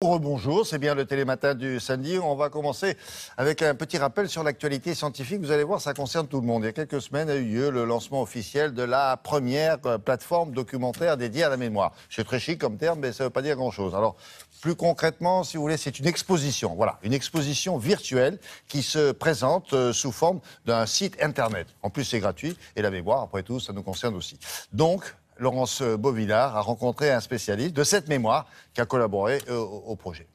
Rebonjour, c'est bien le Télématin du samedi. On va commencer avec un petit rappel sur l'actualité scientifique. Vous allez voir, ça concerne tout le monde. Il y a quelques semaines a eu lieu le lancement officiel de la première plateforme documentaire dédiée à la mémoire. C'est très chic comme terme, mais ça ne veut pas dire grand-chose. Alors, plus concrètement, si vous voulez, c'est une exposition. Voilà, une exposition virtuelle qui se présente sous forme d'un site internet. En plus, c'est gratuit et la mémoire, après tout, ça nous concerne aussi. Donc, Laurence Beauvillard a rencontré un spécialiste de cette mémoire qui a collaboré au projet.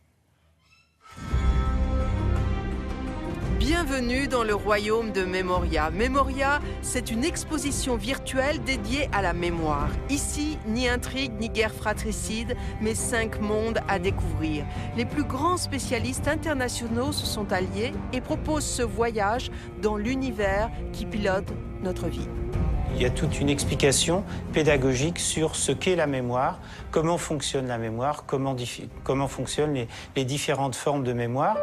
Bienvenue dans le royaume de Memoria. Memoria, c'est une exposition virtuelle dédiée à la mémoire. Ici, ni intrigue, ni guerre fratricide, mais 5 mondes à découvrir. Les plus grands spécialistes internationaux se sont alliés et proposent ce voyage dans l'univers qui pilote notre vie. Il y a toute une explication pédagogique sur ce qu'est la mémoire, comment fonctionne la mémoire, comment fonctionnent les différentes formes de mémoire.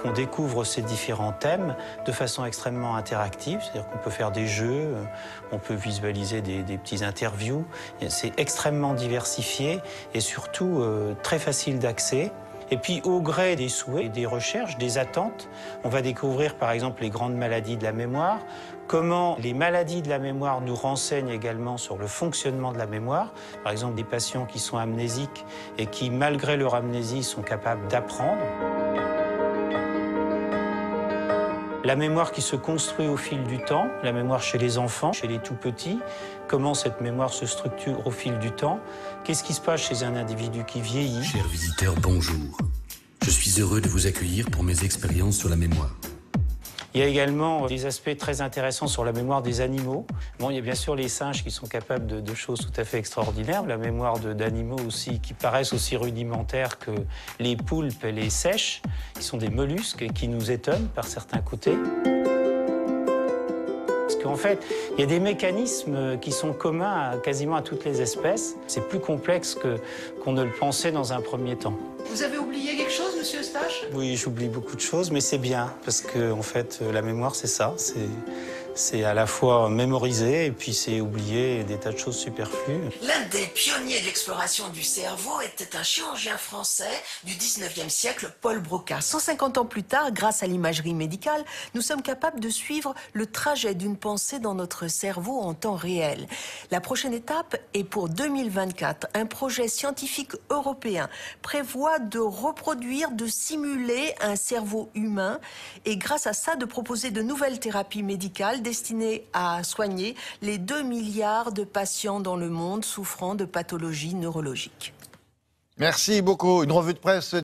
On découvre ces différents thèmes de façon extrêmement interactive, c'est-à-dire qu'on peut faire des jeux, on peut visualiser des petites interviews. C'est extrêmement diversifié et surtout très facile d'accès. Et puis, au gré des souhaits, des recherches, des attentes, on va découvrir par exemple les grandes maladies de la mémoire, comment les maladies de la mémoire nous renseignent également sur le fonctionnement de la mémoire. Par exemple, des patients qui sont amnésiques et qui, malgré leur amnésie, sont capables d'apprendre. La mémoire qui se construit au fil du temps, la mémoire chez les enfants, chez les tout-petits, comment cette mémoire se structure au fil du temps, qu'est-ce qui se passe chez un individu qui vieillit. Chers visiteurs, bonjour. Je suis heureux de vous accueillir pour mes expériences sur la mémoire. Il y a également des aspects très intéressants sur la mémoire des animaux. Bon, il y a bien sûr les singes qui sont capables de choses tout à fait extraordinaires, la mémoire d'animaux aussi qui paraissent aussi rudimentaires que les poulpes et les seiches, qui sont des mollusques et qui nous étonnent par certains côtés. Parce qu'en fait, il y a des mécanismes qui sont communs quasiment à toutes les espèces. C'est plus complexe qu'on ne le pensait dans un premier temps. Vous avez oublié quelque chose, monsieur Eustache ? Oui, j'oublie beaucoup de choses, mais c'est bien, parce que en fait, la mémoire, c'est ça. C'est à la fois mémoriser et puis c'est oublier des tas de choses superflues. L'un des pionniers de l'exploration du cerveau était un chirurgien français du 19e siècle, Paul Broca. 150 ans plus tard, grâce à l'imagerie médicale, nous sommes capables de suivre le trajet d'une pensée dans notre cerveau en temps réel. La prochaine étape est pour 2024. Un projet scientifique européen prévoit de reproduire, de simuler un cerveau humain et grâce à ça de proposer de nouvelles thérapies médicales destinées à soigner les 2 milliards de patients dans le monde souffrant de pathologies neurologiques. Merci beaucoup. Une revue de presse